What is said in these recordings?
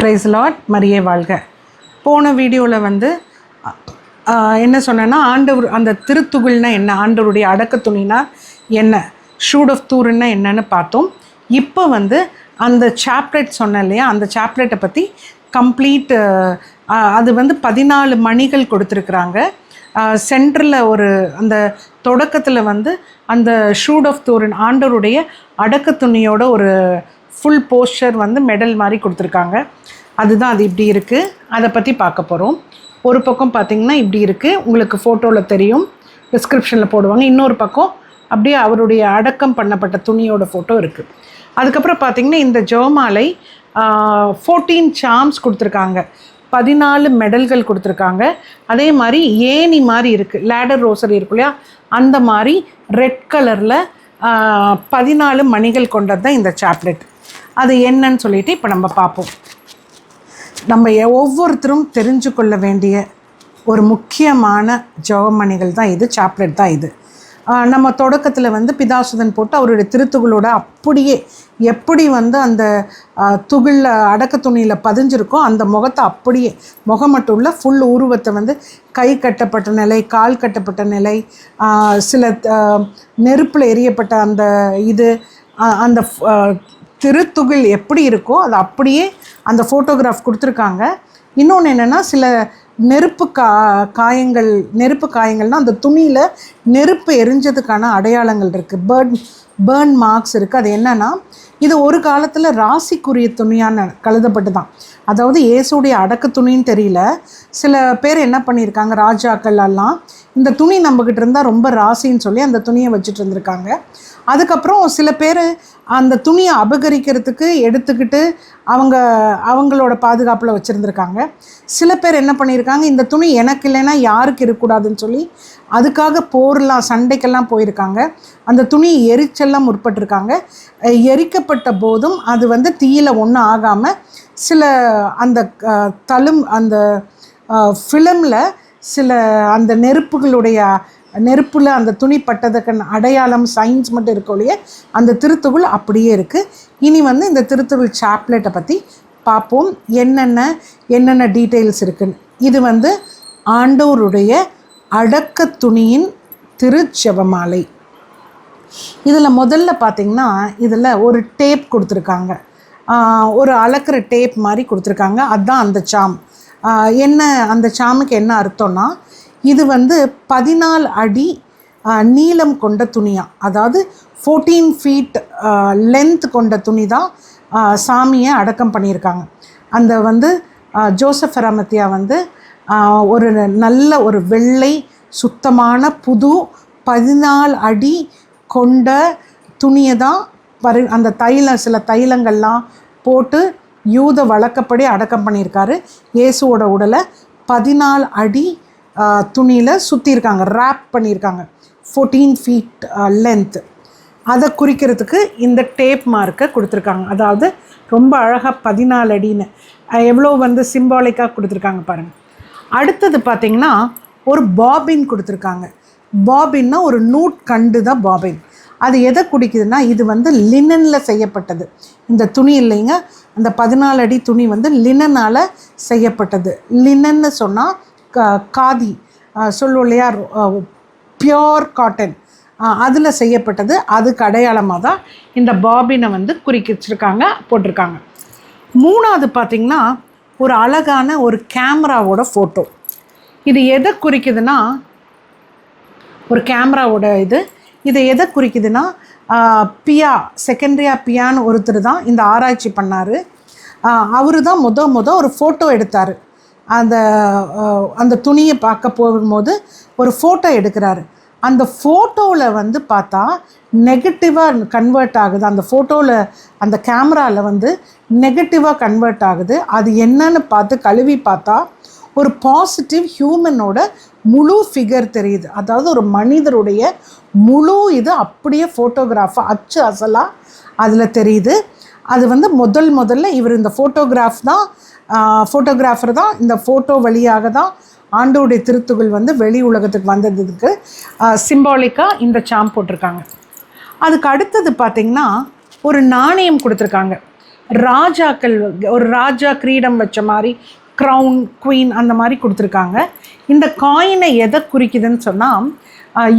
Price Lord, மரியே வாழ்க. போன வீடியோவில் வந்து என்ன சொன்னேன்னா, ஆண்டவர் அந்த திருத்துகில்னா என்ன, ஆண்டவருடைய அடக்க துணினா என்ன, ஷூட் ஆஃப் தூர்னா என்னன்னு பார்த்தோம். இப்போ வந்து அந்த சாப்லெட் சொன்னேன் இல்லையா, அந்த சாப்லெட்டை பற்றி கம்ப்ளீட் அது வந்து 14 மணிகள் கொடுத்துருக்குறாங்க. சென்டரில் ஒரு அந்த தொடக்கத்தில் வந்து அந்த ஷூட் ஆஃப் தூரின் ஆண்டவருடைய அடக்க துணியோட ஒரு ஃபுல் போஸ்டர் வந்து மெடல் மாதிரி கொடுத்துருக்காங்க. அதுதான் அது இப்படி இருக்குது, அதை பற்றி பார்க்க போகிறோம். ஒரு பக்கம் பார்த்திங்கன்னா இப்படி இருக்குது, உங்களுக்கு ஃபோட்டோவில் தெரியும், டிஸ்கிரிப்ஷனில் போடுவாங்க. இன்னொரு பக்கம் அப்படியே அவருடைய அடக்கம் பண்ணப்பட்ட துணியோட ஃபோட்டோ இருக்குது. அதுக்கப்புறம் பார்த்திங்கன்னா இந்த ஜெபமாலை 14 சார்ம்ஸ் கொடுத்துருக்காங்க, 14 மெடல்கள் கொடுத்துருக்காங்க. அதே மாதிரி ஏணி மாதிரி இருக்குது, லேடர் ரோசரி இருக்கு இல்லையா, அந்த மாதிரி ரெட் கலரில் 14 மணிகள் கொண்டது தான் இந்த சாப்லெட். அது என்னன்னு சொல்லிட்டு இப்போ நம்ம பார்ப்போம். நம்ம ஒவ்வொருத்தரும் தெரிஞ்சு கொள்ள வேண்டிய ஒரு முக்கியமான ஜெபமணிகள் தான் இது, சாப்லெட் தான் இது. நம்ம தொடக்கத்தில் வந்து பிதாசுதன் போட்டு அவருடைய திருத்துகளோட அப்படியே எப்படி வந்து அந்த துகில் அடக்க துணியில் பதிஞ்சிருக்கோ அந்த முகத்தை அப்படியே, முகம் மட்டும் உள்ள ஃபுல் உருவத்தை வந்து கை கட்டப்பட்ட நிலை, கால் கட்டப்பட்ட நிலை, சில நெருப்பில் எரியப்பட்ட அந்த இது, அந்த திருத்துகில் எப்படி இருக்கோ அது அப்படியே அந்த ஃபோட்டோகிராஃப் கொடுத்துருக்காங்க. இன்னொன்று என்னென்னா, சில நெருப்பு காயங்கள்னால் அந்த துணியில் நெருப்பு எரிஞ்சதுக்கான அடையாளங்கள் இருக்குது, பேர்ன் மார்க்ஸ் இருக்குது. அது என்னென்னா, இது ஒரு காலத்தில் ராசிக்குரிய துணியான கழுதப்பட்டு தான், அதாவது இயேசுடைய அடக்க துணின்னு தெரியல. சில பேர் என்ன பண்ணியிருக்காங்க, ராஜாக்கள் எல்லாம் இந்த துணி நம்மக்கிட்ட இருந்தால் ரொம்ப ராசின்னு சொல்லி அந்த துணியை வச்சுட்டு இருந்திருக்காங்க. அதுக்கப்புறம் சில பேர் அந்த துணியை அபகரிக்கிறதுக்கு எடுத்துக்கிட்டு அவங்களோட பாதுகாப்பில் வச்சுருந்துருக்காங்க. சில பேர் என்ன பண்ணியிருக்காங்க, இந்த துணி எனக்கு இல்லைன்னா யாருக்கு இருக்கக்கூடாதுன்னு சொல்லி அதுக்காக போர்லாம், சண்டைக்கெல்லாம் போயிருக்காங்க. அந்த துணியை எரிச்செல்லாம் முற்பட்டிருக்காங்க. எரிக்கப்பட்ட போதும் அது வந்து தீயில் ஒன்றும் ஆகாமல் சில அந்த அந்த ஃபிலிமில் சில அந்த நெருப்பில் அந்த துணி பட்டதுக்கான அடையாளம், சயின்ஸ் மட்டும் இருக்கோலையே, அந்த திருத்துகள் அப்படியே இருக்குது. இனி வந்து இந்த திருத்துகள் சாப்லெட்டை பற்றி பார்ப்போம், என்னென்ன டீட்டெயில்ஸ் இருக்குன்னு. இது வந்து ஆண்டவருடைய அடக்க துணியின் திருச்செபமாலை. இதில் முதல்ல பார்த்திங்கன்னா, இதில் ஒரு டேப் கொடுத்துருக்காங்க, ஒரு அளக்கிற டேப் மாதிரி கொடுத்துருக்காங்க. அதுதான் அந்த சாம். அந்த சாமுக்கு என்ன அர்த்தம்னா, இது வந்து 14 அடி நீளம் கொண்ட துணியாக, அதாவது 14 ஃபீட் லென்த் கொண்ட துணி தான் சாமியை அடக்கம் பண்ணியிருக்காங்க. அந்த வந்து ஜோசப் அரிமத்தியா வந்து ஒரு நல்ல ஒரு வெள்ளை சுத்தமான புது 14 அடி கொண்ட துணியை தான் அந்த சில தைலங்கள்லாம் போட்டு யூத வழக்கப்படி அடக்கம் பண்ணியிருக்காரு. இயேசுவோட உடலை 14 அடி துணியில் சுற்றியிருக்காங்க, ரேப் பண்ணியிருக்காங்க, 14 ஃபீட் லென்த். அதை குறிக்கிறதுக்கு இந்த டேப் மார்க்கை கொடுத்துருக்காங்க. அதாவது ரொம்ப அழகாக 14 அடின்னு எவ்வளோ வந்து சிம்பாலிக்காக கொடுத்துருக்காங்க பாருங்கள். அடுத்தது பார்த்திங்கன்னா ஒரு பாபின் கொடுத்துருக்காங்க. பாபின்னா ஒரு நூற்கண்டு தான் பாபின். அது எதை குடிக்குதுன்னா, இது வந்து லினனில் செய்யப்பட்டது இந்த துணி இல்லைங்க. அந்த 14 அடி துணி வந்து லினனால் செய்யப்பட்டது. லினன்னு சொன்னால் காதி சொல்லுவோம் இல்லையா, பியோர் காட்டன், அதில் செய்யப்பட்டது. அதுக்கு அடையாளமாக தான் இந்த பாபினை வந்து குறிச்சிருக்காங்க, போட்டிருக்காங்க. மூணாவது பார்த்திங்கன்னா ஒரு அழகான ஒரு கேமராவோட ஃபோட்டோ. இது எதை குறிக்குதுன்னா, ஒரு கேமராவோட இது எதை குறிக்குதுன்னா, செகண்ட்ரியா பியான்னு ஒருத்தர் தான் இந்த ஆராய்ச்சி பண்ணார். அவர் தான் ஒரு ஃபோட்டோ எடுத்தார். அந்த துணியை பார்க்க போகும்போது ஒரு ஃபோட்டோ எடுக்கிறாரு. அந்த ஃபோட்டோவில் வந்து பார்த்தா நெகட்டிவாக கன்வெர்ட் ஆகுது. அந்த ஃபோட்டோவில் அந்த கேமராவில் வந்து நெகட்டிவாக கன்வெர்ட் ஆகுது. அது என்னன்னு பார்த்து கழுவி பார்த்தா ஒரு பாசிட்டிவ் ஹியூமனோட முழு ஃபிகர் தெரியுது. அதாவது ஒரு மனிதருடைய முழு இது அப்படியே ஃபோட்டோகிராஃபாக அச்சு அசலாக அதில் தெரியுது. அது வந்து முதல்ல இவர் இந்த ஃபோட்டோகிராஃபர் தான் இந்த ஃபோட்டோ வழியாக தான் ஆண்டவருடைய திருத்துகள் வந்து வெளி உலகத்துக்கு வந்ததுக்கு சிம்பாலிக்காக இந்த சாம் போட்டிருக்காங்க. அதுக்கு அடுத்தது பார்த்திங்கன்னா ஒரு நாணயம் கொடுத்துருக்காங்க. ராஜாக்கள், ஒரு ராஜா கிரீடம் வச்ச மாதிரி, க்ரௌன், குவீன் அந்த மாதிரி கொடுத்துருக்காங்க. இந்த காயினை எதை குறிக்குதுன்னு சொன்னால்,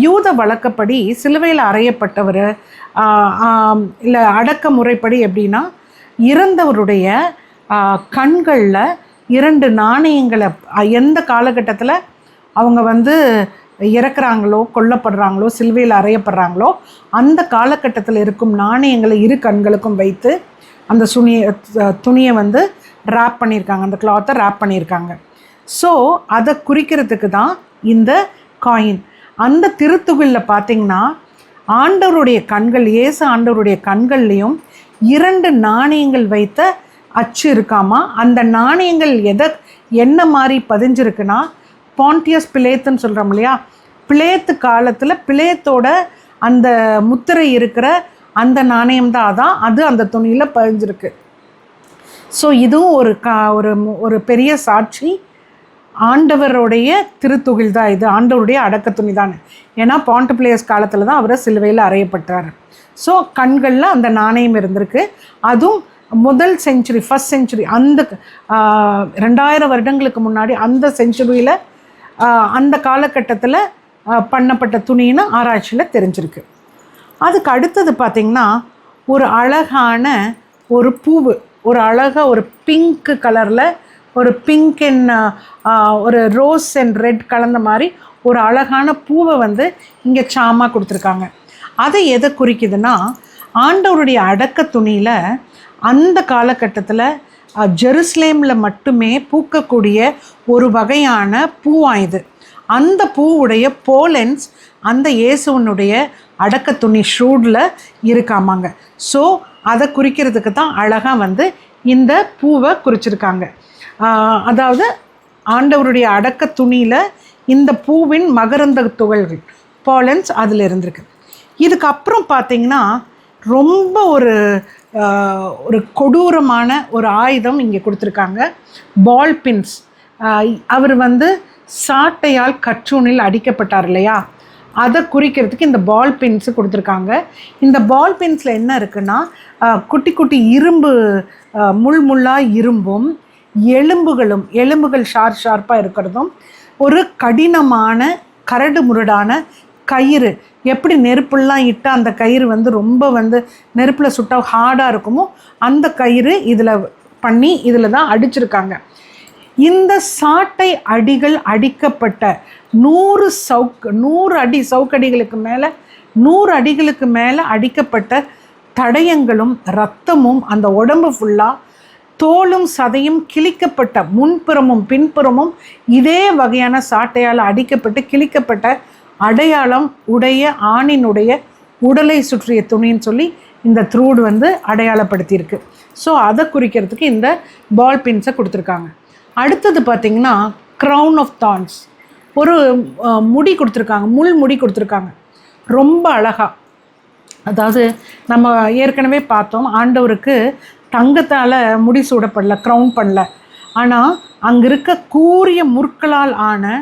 யூத வழக்கப்படி சிலுவையில் அறையப்பட்டவர் இல்லை அடக்க முறைப்படி எப்படின்னா, இறந்தவருடைய கண்களில் 2 நாணயங்களை எந்த காலகட்டத்தில் அவங்க வந்து இறக்குறாங்களோ, கொல்லப்படுறாங்களோ, சிலுவையில் அறையப்படுறாங்களோ அந்த காலகட்டத்தில் இருக்கும் நாணயங்களை 2 கண்களுக்கும் வைத்து அந்த துணியை வந்து ரேப் பண்ணியிருக்காங்க, அந்த கிளாத்தை ரேப் பண்ணியிருக்காங்க. ஸோ அதை குறிக்கிறதுக்கு தான் இந்த காயின். அந்த திருத்துகளில் பார்த்திங்கன்னா ஆண்டவருடைய கண்கள், இயேசு ஆண்டவருடைய கண்கள்லேயும் 2 நாணயங்கள் வைத்த அச்சு இருக்காமா. அந்த நாணயங்கள் என்ன மாதிரி பதிஞ்சிருக்குன்னா, பாண்டியஸ் பிலேத்துன்னு சொல்கிறோம் இல்லையா, பிளேத்து காலத்தில் பிளேத்தோட அந்த முத்திரை இருக்கிற அந்த நாணயம்தான் அதான் அது அந்த துணியில் பதிஞ்சிருக்கு. ஸோ இதுவும் ஒரு பெரிய சாட்சி. ஆண்டவருடைய திருத்துகில் தான் இது, ஆண்டவருடைய அடக்க துணி தானே. ஏன்னா பாண்டிபிளேயஸ் காலத்தில் தான் அவரை சிலுவையில் அறையப்பட்டார். ஸோ கண்களில் அந்த நாணயம் இருந்திருக்கு. அதுவும் முதல் செஞ்சுரி, ஃபஸ்ட் செஞ்சுரி, அந்த 2000 வருடங்களுக்கு முன்னாடி அந்த செஞ்சுரியில் அந்த காலகட்டத்தில் பண்ணப்பட்ட துணின்னு ஆராய்ச்சியில் தெரிஞ்சிருக்கு. அதுக்கு அடுத்தது பார்த்திங்கன்னா ஒரு அழகான ஒரு பூவு, ஒரு அழகாக ஒரு பிங்க் கலரில், ஒரு பிங்க் அண்ட் ஒரு ரோஸ் அண்ட் ரெட் கலந்த மாதிரி ஒரு அழகான பூவை வந்து இங்கே சாமா கொடுத்துருக்காங்க. அதை எதை குறிக்குதுன்னா, ஆண்டவருடைய அடக்க துணியில் அந்த காலகட்டத்தில் ஜெருசலேமில் மட்டுமே பூக்கக்கூடிய ஒரு வகையான பூவாயுது. அந்த பூவுடைய போலன்ஸ் அந்த இயேசுவனுடைய அடக்க துணி ஷூடில் இருக்காமாங்க. ஸோ அதை குறிக்கிறதுக்கு தான் அழகாக வந்து இந்த பூவை குறிச்சிருக்காங்க. அதாவது ஆண்டவருடைய அடக்க துணியில் இந்த பூவின் மகரந்த துகள்கள், பாலன்ஸ் அதில் இருந்திருக்கு. இதுக்கப்புறம் பார்த்திங்கன்னா ரொம்ப ஒரு கொடூரமான ஒரு ஆயுதம் இங்கே கொடுத்துருக்காங்க, பால் பின்ஸ். அவர் வந்து சாட்டையால் கற்றூனில் அடிக்கப்பட்டார் இல்லையா, அதை குறிக்கிறதுக்கு இந்த பால் பின்ஸு கொடுத்துருக்காங்க. இந்த பால் பின்ஸில் என்ன இருக்குன்னா, குட்டி குட்டி இரும்பு முள்ளாக இரும்பும் எலும்புகள் ஷார்ப்பாக இருக்கிறதும், ஒரு கடினமான கரடு முரடான கயிறு, எப்படி நெருப்புலாம் இட்டு அந்த கயிறு வந்து ரொம்ப வந்து நெருப்பில் சுட்டால் ஹார்டாக இருக்குமோ அந்த கயிறு இதில் பண்ணி இதில் தான் அடிச்சிருக்காங்க. இந்த சாட்டை அடிகள் அடிக்கப்பட்ட 100 அடி சவுக்கடிகளுக்கு மேலே 100 அடிகளுக்கு மேலே அடிக்கப்பட்ட தடயங்களும் இரத்தமும் அந்த உடம்பு ஃபுல்லாக தோலும் சதையும் கிழிக்கப்பட்ட, முன்புறமும் பின்புறமும் இதே வகையான சாட்டையால் அடிக்கப்பட்டு கிழிக்கப்பட்ட அடையாளம் உடைய ஆணினுடைய உடலை சுற்றிய துணின்னு சொல்லி இந்த த்ரூடு வந்து அடையாளப்படுத்தியிருக்கு. ஸோ அதை குறிக்கிறதுக்கு இந்த பால் பின்ஸை கொடுத்துருக்காங்க. அடுத்தது பார்த்திங்கன்னா க்ரௌன் ஆஃப் தார்ன்ஸ், ஒரு முடி கொடுத்துருக்காங்க, முள் முடி கொடுத்துருக்காங்க, ரொம்ப அழகாக. அதாவது நம்ம ஏற்கனவே பார்த்தோம், ஆண்டவருக்கு தங்கத்தால் முடி சூடப்படல, க்ரௌன் பண்ணல. ஆனால் அங்கே இருக்க கூரிய முற்களால் ஆன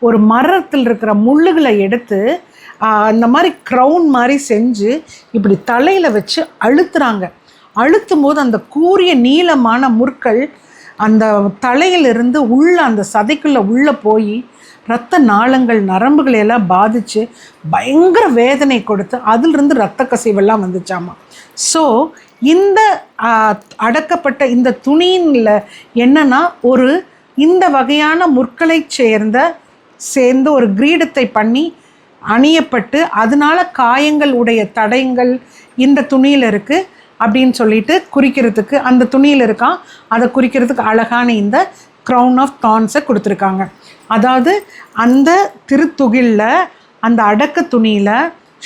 ஒரு மரத்தில் இருக்கிற முள்ளுகளை எடுத்து இந்த மாதிரி க்ரௌன் மாதிரி செஞ்சு இப்படி தலையில் வச்சு அழுத்துறாங்க. அழுத்தும் போது அந்த கூரிய நீளமான முற்கள் அந்த தலையிலிருந்து அந்த சதைக்குள்ளே உள்ளே போய் இரத்த நாளங்கள் நரம்புகளை எல்லாம் பாதித்து பயங்கர வேதனை கொடுத்து அதிலிருந்து இரத்த கசிவெல்லாம் வந்துச்சாமா. ஸோ இந்த அடக்கப்பட்ட இந்த துணியில் என்னன்னா, இந்த வகையான முற்களை சேர்ந்து ஒரு கிரீடத்தை பண்ணி அணியப்பட்டு அதனால காயங்கள் உடைய தடயங்கள் இந்த துணியில் இருக்குது அப்படின்னு சொல்லிட்டு குறிக்கிறதுக்கு, அந்த துணியில் இருக்கான், அதை குறிக்கிறதுக்கு அழகான இந்த க்ரௌன் ஆஃப் தார்ன்ஸை கொடுத்துருக்காங்க. அதாவது அந்த திருத்துகிலில், அந்த அடக்க துணியில்,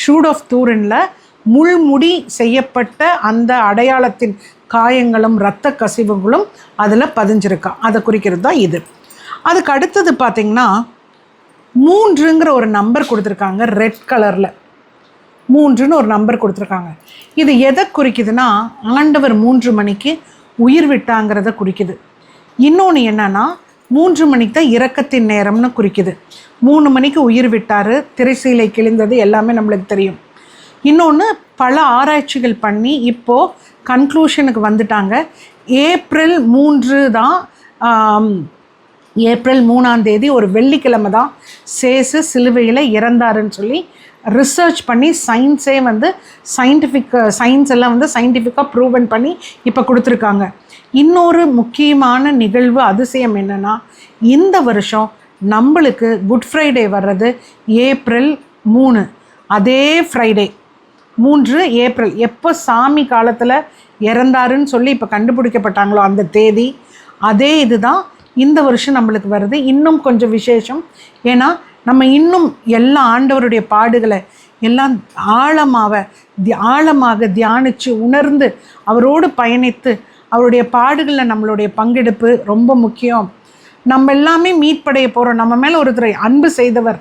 ஷூட் ஆஃப் தூரினில் முள்முடி செய்யப்பட்ட அந்த அடையாளத்தின் காயங்களும் இரத்த கசிவுகளும் அதில் பதிஞ்சிருக்கான். அதை குறிக்கிறது தான் இது. அதுக்கு அடுத்தது பார்த்திங்கன்னா 3ங்கிற ஒரு நம்பர் கொடுத்துருக்காங்க, ரெட் கலரில் 3ன்னு ஒரு நம்பர் கொடுத்துருக்காங்க. இது எதை குறிக்குதுன்னா, ஆண்டவர் 3 மணிக்கு உயிர் விட்டாங்கிறத குறிக்குது. இன்னொன்று என்னன்னா, 3 மணிக்கு தான் இரக்கத்தின் நேரம்னு குறிக்குது. 3 மணிக்கு உயிர் விட்டார், திரைசீலை கிழிந்தது எல்லாமே நம்மளுக்கு தெரியும். இன்னொன்று பல ஆராய்ச்சிகள் பண்ணி இப்போது கன்க்ளூஷனுக்கு வந்துட்டாங்க. ஏப்ரல் 3 தான், ஏப்ரல் 3 ஒரு வெள்ளிக்கிழமை தான் சேசு சிலுவையில் இறந்தாருன்னு சொல்லி ரிசர்ச் பண்ணி சயின்ஸே வந்து சயின்ஸ் எல்லாம் வந்து சயின்டிஃபிக்காக ப்ரூவன் பண்ணி இப்போ கொடுத்துருக்காங்க. இன்னொரு முக்கியமான நிகழ்வு அதிசயம் என்னென்னா, இந்த வருஷம் நம்மளுக்கு குட் ஃப்ரைடே வர்றது ஏப்ரல் 3, அதே ஃப்ரைடே 3 ஏப்ரல் எப்போ சாமி காலத்தில் இறந்தாருன்னு சொல்லி இப்போ கண்டுபிடிக்கப்பட்டாங்களோ அந்த தேதி, அதே இதுதான் இந்த வருஷம் நம்மளுக்கு வருது. இன்னும் கொஞ்சம் விசேஷம், ஏன்னா நம்ம இன்னும் எல்லா ஆண்டவருடைய பாடுகளை எல்லாம் ஆழமாக தியானித்து உணர்ந்து அவரோடு பயணித்து அவருடைய பாடுகளில் நம்மளுடைய பங்கெடுப்பு ரொம்ப முக்கியம். நம்ம எல்லாமே மீட்படைய போகிறோம். நம்ம மேலே ஒருத்தரை அன்பு செய்தவர்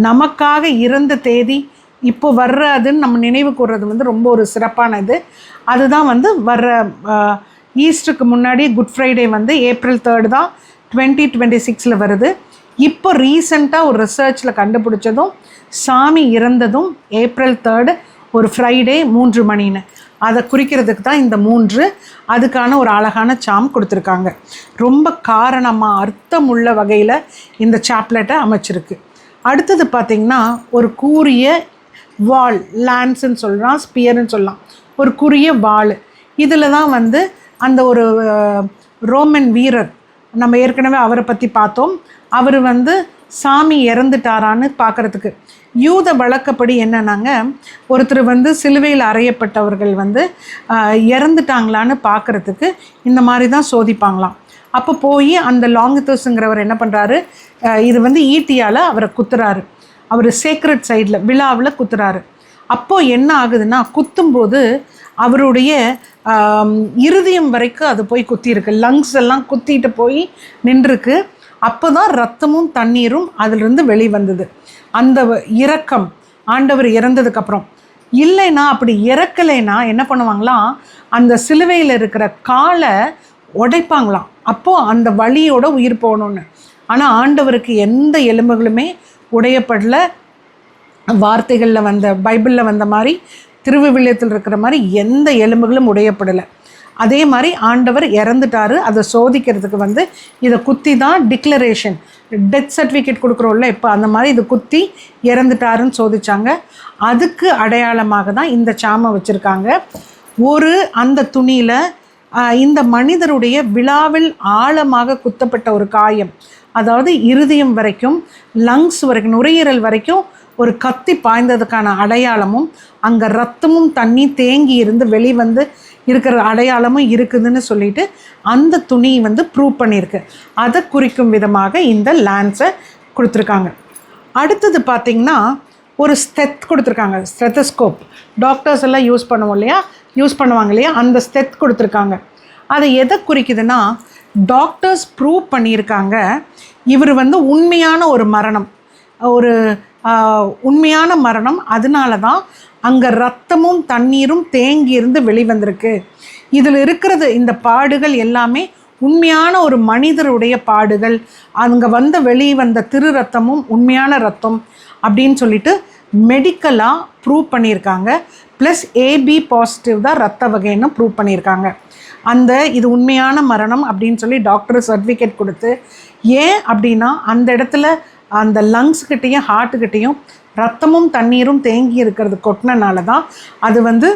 நமக்காக இறந்த தேதி இப்போ வர்றதுன்னு நம்ம நினைவு கூறுறது வந்து ரொம்ப ஒரு சிறப்பான இது. அதுதான் வந்து வர்ற ஈஸ்டருக்கு முன்னாடி குட் ஃப்ரைடே வந்து ஏப்ரல் 3 தான் 2026 வருது. இப்போ ரீசெண்டாக ஒரு ரிசர்ச்சில் கண்டுபிடிச்சதும் சாமி இறந்ததும் ஏப்ரல் 3 ஒரு ஃப்ரைடே 3 மணின்னு, அதை குறிக்கிறதுக்கு தான் இந்த 3. அதுக்கான ஒரு அழகான சாம் கொடுத்துருக்காங்க. ரொம்ப காரணமாக அர்த்தமுள்ள வகையில் இந்த சாப்லெட்டை அமைச்சிருக்கு. அடுத்தது பார்த்திங்கன்னா ஒரு கூரிய வால், லான்ஸுன்னு சொல்லலாம், ஸ்பியர்னு சொல்லலாம், ஒரு கூரிய வாள். இதில் தான் வந்து அந்த ஒரு ரோமன் வீரர், நம்ம ஏற்கனவே அவரை பற்றி பார்த்தோம், அவர் வந்து சாமி இறந்துட்டாரான்னு பார்க்குறதுக்கு யூத வழக்கப்படி என்னன்னாங்க, ஒருத்தர் வந்து சிலுவையில் அறையப்பட்டவர்கள் வந்து இறந்துட்டாங்களான்னு பார்க்குறதுக்கு இந்த மாதிரி தான் சோதிப்பாங்களாம். அப்போ போய் அந்த லாங்கித்தோஸுங்கிறவர் என்ன பண்ணுறாரு, இது வந்து ஈட்டியால் அவரை குத்துறாரு. அவர் சேக்ரெட் சைடில் விழாவில் குத்துறாரு. அப்போது என்ன ஆகுதுன்னா, குத்தும்போது அவருடைய இருதயம் வரைக்கும் அது போய் குத்திருக்கு, லங்ஸ் எல்லாம் குத்திட்டு போய் நின்றுருக்கு. அப்போ தான் ரத்தமும் தண்ணீரும் அதிலிருந்து வெளிவந்தது. அந்த இரக்கம் ஆண்டவர் இறந்ததுக்கப்புறம் இல்லைன்னா, அப்படி இறக்கலைன்னா என்ன பண்ணுவாங்களாம், அந்த சிலுவையில் இருக்கிற காலை உடைப்பாங்களாம். அப்போது அந்த வலியோட உயிர் போகணுன்னு. ஆனால் ஆண்டவருக்கு எந்த எலும்புகளுமே உடையப்படலை. வார்த்தைகளில் வந்த பைபிளில் வந்த மாதிரி, திருவிவிலியத்தில் இருக்கிற மாதிரி எந்த எலும்புகளும் உடையப்படலை. அதே மாதிரி ஆண்டவர் இறந்துட்டார். அதை சோதிக்கிறதுக்கு வந்து இதை குத்தி தான் டிக்ளரேஷன், டெத் சர்டிஃபிகேட் கொடுக்குறோம்ல, இப்போ அந்த மாதிரி இது குத்தி இறந்துட்டாருன்னு சோதித்தாங்க. அதுக்கு அடையாளமாக தான் இந்த சாமை வச்சுருக்காங்க. ஒரு அந்த துணியில் இந்த மனிதருடைய விழாவில் ஆழமாக குத்தப்பட்ட ஒரு காயம், அதாவது இருதயம் வரைக்கும், லங்ஸ் வரைக்கும், நுரையீரல் வரைக்கும் ஒரு கத்தி பாய்ந்ததுக்கான அடையாளமும், அங்கே ரத்தமும் தண்ணி தேங்கி இருந்து வெளிவந்து இருக்கிற அடையாளமும் இருக்குதுன்னு சொல்லிட்டு அந்த துணி வந்து ப்ரூவ் பண்ணியிருக்கு. அதை குறிக்கும் விதமாக இந்த லான்ஸை கொடுத்துருக்காங்க. அடுத்தது பார்த்திங்கன்னா ஒரு ஸ்டெத் கொடுத்துருக்காங்க, ஸ்டெத்தஸ்கோப். டாக்டர்ஸ் எல்லாம் யூஸ் பண்ணுவாங்க இல்லையா, அந்த ஸ்டெத் கொடுத்துருக்காங்க. அதை எதை குறிக்குதுன்னா, டாக்டர்ஸ் ப்ரூவ் பண்ணியிருக்காங்க இவர் வந்து உண்மையான ஒரு மரணம், ஒரு உண்மையான மரணம். அதனால தான் அங்கே ரத்தமும் தண்ணீரும் தேங்கி இருந்து வெளிவந்திருக்கு. இதில் இருக்கிறது இந்த பாடுகள் எல்லாமே உண்மையான ஒரு மனிதருடைய பாடுகள். அங்கே வெளிவந்த திரு ரத்தமும் உண்மையான ரத்தம் அப்படின்னு சொல்லிட்டு மெடிக்கலாக ப்ரூவ் பண்ணியிருக்காங்க. ப்ளஸ் AB பாசிட்டிவ் தான் ரத்த வகைன்னு ப்ரூவ் பண்ணியிருக்காங்க. இது உண்மையான மரணம் அப்படின்னு சொல்லி டாக்டர் சர்டிஃபிகேட் கொடுத்து, ஏன் அப்படின்னா அந்த இடத்துல அந்த லங்ஸ்கிட்டையும் ஹார்ட்டுக்கிட்டையும் ரத்தமும் தண்ணீரும் தேங்கி இருக்கிறது கொட்டினால தான் அது வந்து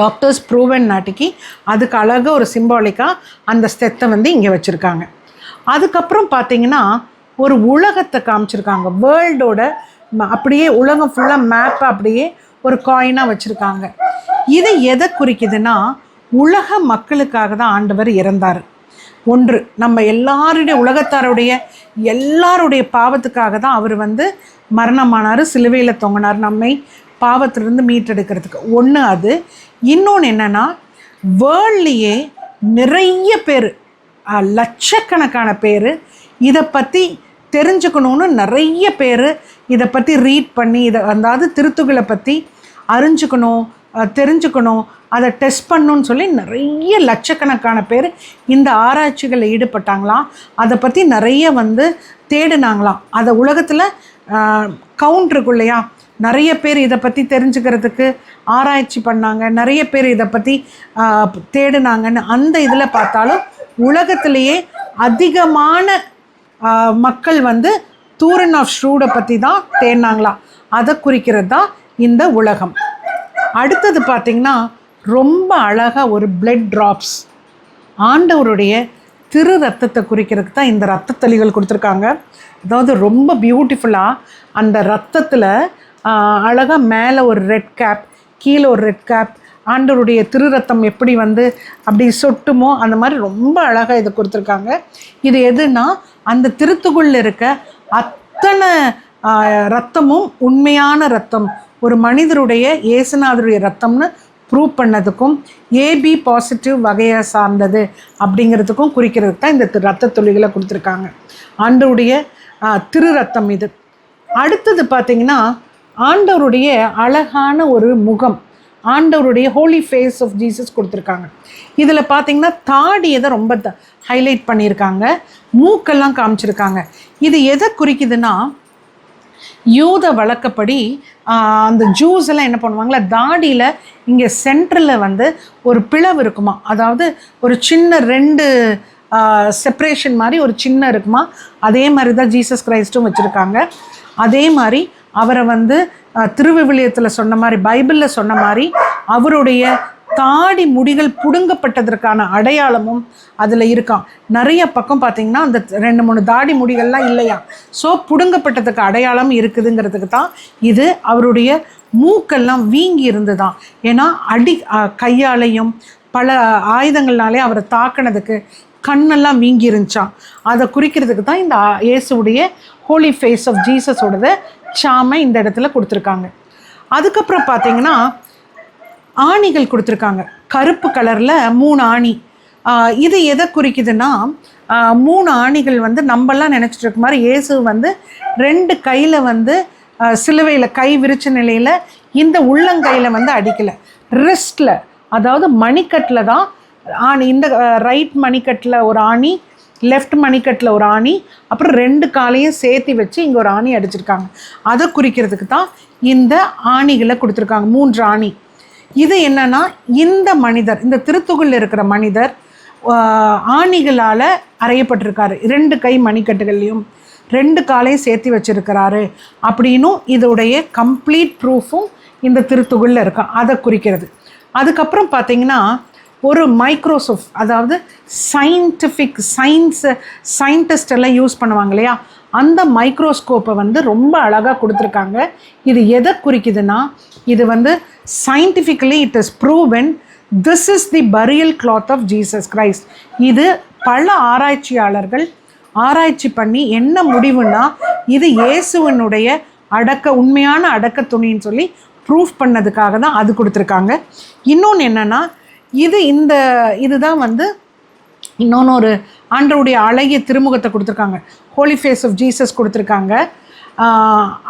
டாக்டர்ஸ் ப்ரூவன் நாட்டிக்கு அதுக்கு அழகாக ஒரு சிம்பாலிக்காக அந்த ஸ்டெத்தை வந்து இங்கே வச்சுருக்காங்க. அதுக்கப்புறம் பார்த்திங்கன்னா ஒரு உலகத்தை காமிச்சிருக்காங்க, வேர்ல்டோட அப்படியே உலகம் ஃபுல்லாக மேப்பை அப்படியே ஒரு காயினாக வச்சுருக்காங்க. இது எதை குறிக்குதுன்னா, உலக மக்களுக்காக தான் ஆண்டவர் இறந்தார். ஒன்று, நம்ம உலகத்தாருடைய எல்லாருடைய பாவத்துக்காக தான் அவர் வந்து மரணமானார், சிலுவையில் தொங்கினார், நம்மை பாவத்திலிருந்து மீட்டெடுக்கிறதுக்கு. ஒன்று அது. இன்னொன்று என்னென்னா, வேர்ல்ட்லேயே நிறைய பேர், லட்சக்கணக்கான பேர் இதை பற்றி தெரிஞ்சுக்கணுன்னு நிறைய பேர் இதை பற்றி ரீட் பண்ணி, அதாவது திருத்துகளை பற்றி தெரிஞ்சுக்கணும், அதை டெஸ்ட் பண்ணணுன்னு சொல்லி நிறைய லட்சக்கணக்கான பேர் இந்த ஆராய்ச்சிகளில் ஈடுபட்டாங்களாம். அதை பற்றி நிறைய வந்து தேடினாங்களாம். அதை உலகத்தில் கவுண்ட் இருக்கு இல்லையா, நிறைய பேர் இதை பற்றி தெரிஞ்சுக்கிறதுக்கு ஆராய்ச்சி பண்ணாங்க, நிறைய பேர் இதை பற்றி தேடினாங்கன்னு அந்த இதில் பார்த்தாலும் உலகத்திலேயே அதிகமான மக்கள் வந்து தூரின் ஆஃப் ஷ்ரூடை பற்றி தான் தேடினாங்களாம். அதை குறிக்கிறது தான் இந்த உலகம். அடுத்தது பார்த்திங்கன்னா ரொம்ப அழகாக ஒரு பிளட் ட்ராப்ஸ், ஆண்டவருடைய திரு ரத்தத்தை குறிக்கிறதுக்கு தான் இந்த ரத்த தளிகள் கொடுத்துருக்காங்க. அதாவது ரொம்ப பியூட்டிஃபுல்லாக அந்த ரத்தத்தில் அழகாக மேலே ஒரு ரெட் கேப், கீழே ஒரு ரெட் கேப், ஆண்டவருடைய திரு ரத்தம் எப்படி வந்து அப்படி சொட்டுமோ அந்த மாதிரி ரொம்ப அழகாக இதை கொடுத்துருக்காங்க. இது எதுனா அந்த திருத்துக்குள்ள இருக்க அத்தனை ரத்தமும் உண்மையான ரத்தம், ஒரு மனிதருடைய இயேசுநாதருடைய ரத்தம்னு ப்ரூவ் பண்ணதுக்கும் ஏபி பாசிட்டிவ் வகையை சார்ந்தது அப்படிங்கிறதுக்கும் குறிக்கிறதுக்கு தான் இந்த ரத்த துளிகளை கொடுத்துருக்காங்க. ஆண்டவருடைய திரு ரத்தம் இது. அடுத்தது பார்த்திங்கன்னா ஆண்டவருடைய அழகான ஒரு முகம், ஆண்டவருடைய ஹோலி ஃபேஸ் ஆஃப் ஜீசஸ் கொடுத்துருக்காங்க. இதில் பார்த்திங்கன்னா தாடியை தான் ரொம்ப ஹைலைட் பண்ணியிருக்காங்க, மூக்கெல்லாம் காமிச்சிருக்காங்க. இது எதை குறிக்குதுன்னா யூத வழக்கப்படி அந்த ஜூஸ் எல்லாம் என்ன பண்ணுவாங்களா, தாடியில் இங்கே சென்டரில் வந்து ஒரு பிளவு இருக்குமா, அதாவது ஒரு சின்ன 2 செப்ரேஷன் மாதிரி ஒரு சின்ன இருக்குமா. அதே மாதிரி தான் ஜீசஸ் கிரைஸ்ட்டும் வச்சுருக்காங்க. அதே மாதிரி அவரை வந்து திருவிவிலியத்தில் சொன்ன மாதிரி, பைபிளில் சொன்ன மாதிரி அவருடைய தாடி முடிகள் புடுங்கப்பட்டதற்கான அடையாளமும் அதில் இருக்கான். நிறைய பக்கம் பார்த்திங்கன்னா அந்த 2-3 தாடி முடிகள்லாம் இல்லையா. ஸோ புடுங்கப்பட்டதுக்கு அடையாளம் இருக்குதுங்கிறதுக்கு தான் இது. அவருடைய மூக்கெல்லாம் வீங்கி இருந்துதான், ஏன்னா கையாலையும் பல ஆயுதங்கள்னாலே அவரை தாக்கினதுக்கு கண்ணெல்லாம் வீங்கி இருந்துச்சான். அதை குறிக்கிறதுக்கு தான் இந்த இயேசுடைய ஹோலி ஃபேஸ் ஆஃப் ஜீசஸோடத சாமை இந்த இடத்துல கொடுத்துருக்காங்க. அதுக்கப்புறம் பார்த்திங்கன்னா ஆணிகள் கொடுத்துருக்காங்க, கருப்பு கலரில் 3 ஆணி. இது எதை குறிக்குதுன்னா 3 ஆணிகள் வந்து நம்மலாம் நினச்சிட்டு இருக்க மாதிரி இயேசு வந்து 2 கையில் வந்து சிலுவையில் கை விரிச்ச நிலையில் இந்த உள்ளங்கையில் வந்து அடிக்கலை, ரிஸ்டில் அதாவது மணிக்கட்டில் தான் ஆணி. இந்த ரைட் மணிக்கட்டில் ஒரு ஆணி, லெஃப்ட் மணிக்கட்டில் ஒரு ஆணி, அப்புறம் 2 காலையும் சேர்த்து வச்சு இங்கே ஒரு ஆணி அடிச்சிருக்காங்க. அதை குறிக்கிறதுக்கு தான் இந்த ஆணிகளை கொடுத்துருக்காங்க, 3 ஆணி. இது என்னன்னா இந்த மனிதர், இந்த திருத்துகுள்ள இருக்கிற மனிதர் ஆணிகளால் அறையப்பட்டிருக்காரு, 2 கை மணிக்கட்டுகள்லையும் 2 காலையும் சேர்த்து வச்சிருக்கிறாரு அப்படின்னும் இதோடைய கம்ப்ளீட் ப்ரூஃபும் இந்த திருத்துகுள்ள இருக்கா, அதை குறிக்கிறது. அதுக்கப்புறம் பார்த்திங்கன்னா ஒரு மைக்ரோசாஃப்ட், அதாவது சயின்டிஸ்ட் எல்லாம் யூஸ் பண்ணுவாங்க இல்லையா, அந்த மைக்ரோஸ்கோப்பை வந்து ரொம்ப அழகாக கொடுத்துருக்காங்க. இது எதை குறிக்குதுன்னா இது வந்து scientifically it is proven this is the burial cloth of Jesus Christ. இது பல ஆராய்ச்சியாளர்கள் ஆராய்ச்சி பண்ணி என்ன முடிவுனா இது இயேசுவனுடைய உண்மையான அடக்க துணின்னு சொல்லி ப்ரூஃப் பண்ணதுக்காக தான் அது கொடுத்துருக்காங்க. இன்னொன்று என்னென்னா இதுதான் வந்து இன்னொன்று ஒரு ஆண்டவருடைய அழகிய திருமுகத்தை கொடுத்துருக்காங்க, ஹோலி ஃபேஸ் ஆஃப் ஜீசஸ் கொடுத்துருக்காங்க.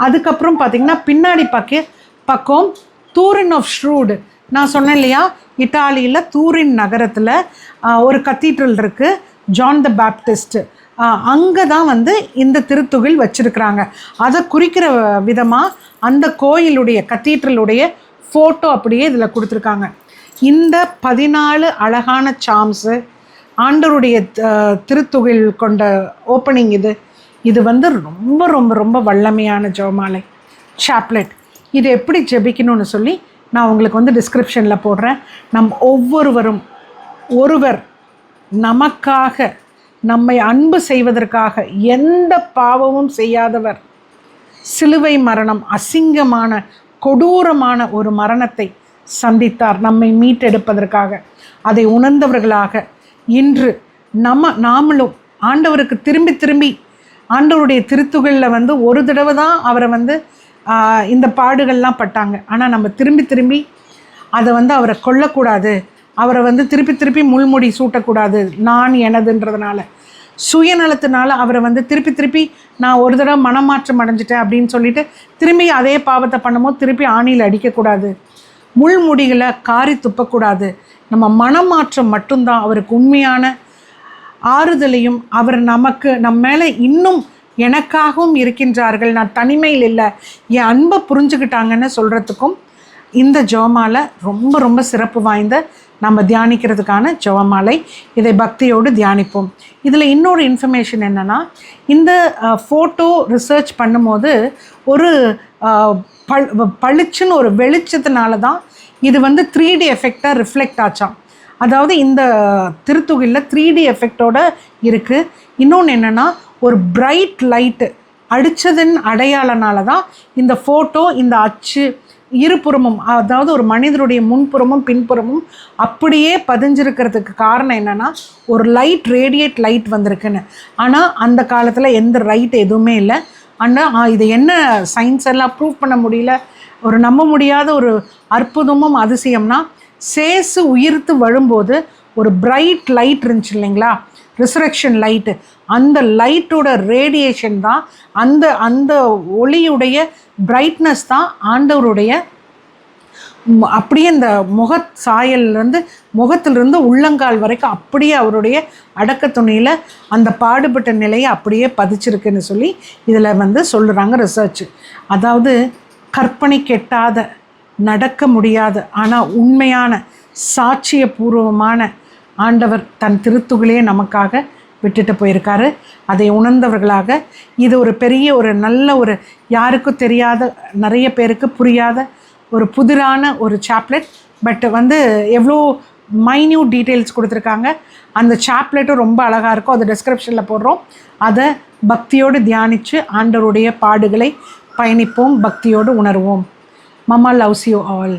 அதுக்கப்புறம் பார்த்திங்கன்னா பின்னாடி பக்கம் தூரின் ஆஃப் ஷ்ரூடு, நான் சொன்னேன் இல்லையா, இட்டாலியில் தூரின் நகரத்தில் ஒரு கத்தீட்ரல் இருக்குது, ஜான் த பேப்டிஸ்ட். அங்கே தான் வந்து இந்த திருத்துகில் வச்சுருக்கிறாங்க. அதை குறிக்கிற விதமாக அந்த கோயிலுடைய கத்தீட்ரலுடைய ஃபோட்டோ அப்படியே இதில் கொடுத்துருக்காங்க. இந்த 14 அழகான சாம்ஸு ஆண்டவருடைய திருத்துகில் கொண்ட ஓப்பனிங் இது வந்து ரொம்ப ரொம்ப ரொம்ப வல்லமையான ஜெபமாலை சாப்லெட். இது எப்படி ஜெபிக்கணும்னு சொல்லி நான் உங்களுக்கு வந்து டிஸ்கிரிப்ஷனில் போடுறேன். ஒவ்வொருவரும் ஒருவர் நமக்காக நம்மை அன்பு செய்வதற்காக எந்த பாவமும் செய்யாதவர் சிலுவை மரணம், அசிங்கமான கொடூரமான ஒரு மரணத்தை சந்தித்தார் நம்மை மீட்டெடுப்பதற்காக. அதை உணர்ந்தவர்களாக இன்று நாமளும் ஆண்டவருக்கு திரும்பி ஆண்டவருடைய திருத்துகளில் வந்து ஒரு தடவை தான் அவரை வந்து இந்த பாடுகள்லாம் பட்டாங்க. ஆனால் நம்ம திரும்பி அதை வந்து அவரை கொல்லக்கூடாது, அவரை வந்து திருப்பி முள்முடி சூட்டக்கூடாது, நான் எனதுன்றதுனால சுயநலத்தினால அவரை வந்து திருப்பி நான் ஒரு தடவை மனமாற்றம் அடைஞ்சிட்டேன் அப்படின்னு சொல்லிட்டு திரும்பி அதே பாவத்தை பண்ணும்போது திருப்பி ஆணியில் அடிக்கக்கூடாது, முள்முடிகளை காரி துப்பக்கூடாது. நம்ம மனமாற்றம் மட்டும்தான் அவருக்கு உண்மையான ஆறுதலையும் அவர் நம்ம மேலே இன்னும் எனக்காகவும் இருக்கின்றார்கள், நான் தனிமையில் இல்லை, என் அன்பை புரிஞ்சுக்கிட்டாங்கன்னு சொல்கிறதுக்கும் இந்த ஜெபமாலை ரொம்ப ரொம்ப சிறப்பு வாய்ந்த நம்ம தியானிக்கிறதுக்கான ஜெபமாலை. இதை பக்தியோடு தியானிப்போம். இதில் இன்னொரு இன்ஃபர்மேஷன் என்னென்னா, இந்த ஃபோட்டோ ரிசர்ச் பண்ணும்போது ஒரு பளிச்சுன்னு ஒரு வெளிச்சத்தினால தான் இது வந்து 3D எஃபெக்டாக ரிஃப்ளெக்ட் ஆச்சாம். அதாவது இந்த திருத்துகிலில் 3D எஃபெக்டோடு இருக்குது. இன்னொன்று என்னென்னா, ஒரு பிரைட் லைட்டு அடித்ததன் அடையாளனால தான் இந்த ஃபோட்டோ, இந்த அச்சு இருபுறமும், அதாவது ஒரு மனிதனுடைய முன்புறமும் பின்புறமும் அப்படியே பதிஞ்சிருக்கிறதுக்கு காரணம் என்னென்னா, ஒரு லைட், ரேடியேட் லைட் வந்திருக்குன்னு. ஆனால் அந்த காலத்தில் எந்த லைட் எதுவுமே இல்லை. ஆனால் இது என்ன சயின்ஸ் எல்லாம் ப்ரூவ் பண்ண முடியல, ஒரு நம்ப முடியாத ஒரு அற்புதமும் அதிசயம்னா, சேசு உயிர்த்து வரும்போது ஒரு பிரைட் லைட் இருந்துச்சு இல்லைங்களா, ரிசரக்ஷன் லைட்டு, அந்த லைட்டோட ரேடியேஷன் தான், அந்த அந்த ஒளியுடைய பிரைட்னஸ் தான் ஆண்டவருடைய அப்படியே இந்த சாயல்லேருந்து முகத்திலிருந்து உள்ளங்கால் வரைக்கும் அப்படியே அவருடைய அடக்க துணியில் அந்த பாடுபட்ட நிலையை அப்படியே பதிச்சிருக்குன்னு சொல்லி இதில் வந்து சொல்லுறாங்க ரிசர்ச். அதாவது கற்பனை கெட்டாத, நடக்க முடியாத, ஆனால் உண்மையான சாட்சியபூர்வமான ஆண்டவர் தன் திருத்துகளே நமக்காக விட்டுட்டு போயிருக்காரு. அதை உணர்ந்தவர்களாக இது ஒரு பெரிய ஒரு நல்ல ஒரு யாருக்கும் தெரியாத, நிறைய பேருக்கு புரியாத ஒரு புதிரான ஒரு சாப்லெட். பட் வந்து எவ்வளோ மைன்யூட் டீட்டெயில்ஸ் கொடுத்துருக்காங்க. அந்த சாப்லெட்டும் ரொம்ப அழகாக இருக்கும். அதை டிஸ்கிரிப்ஷனில் போடுறோம். அதை பக்தியோடு தியானித்து ஆண்டவருடைய பாடுகளை பயணிப்போம், பக்தியோடு உணர்வோம். Mama loves you all.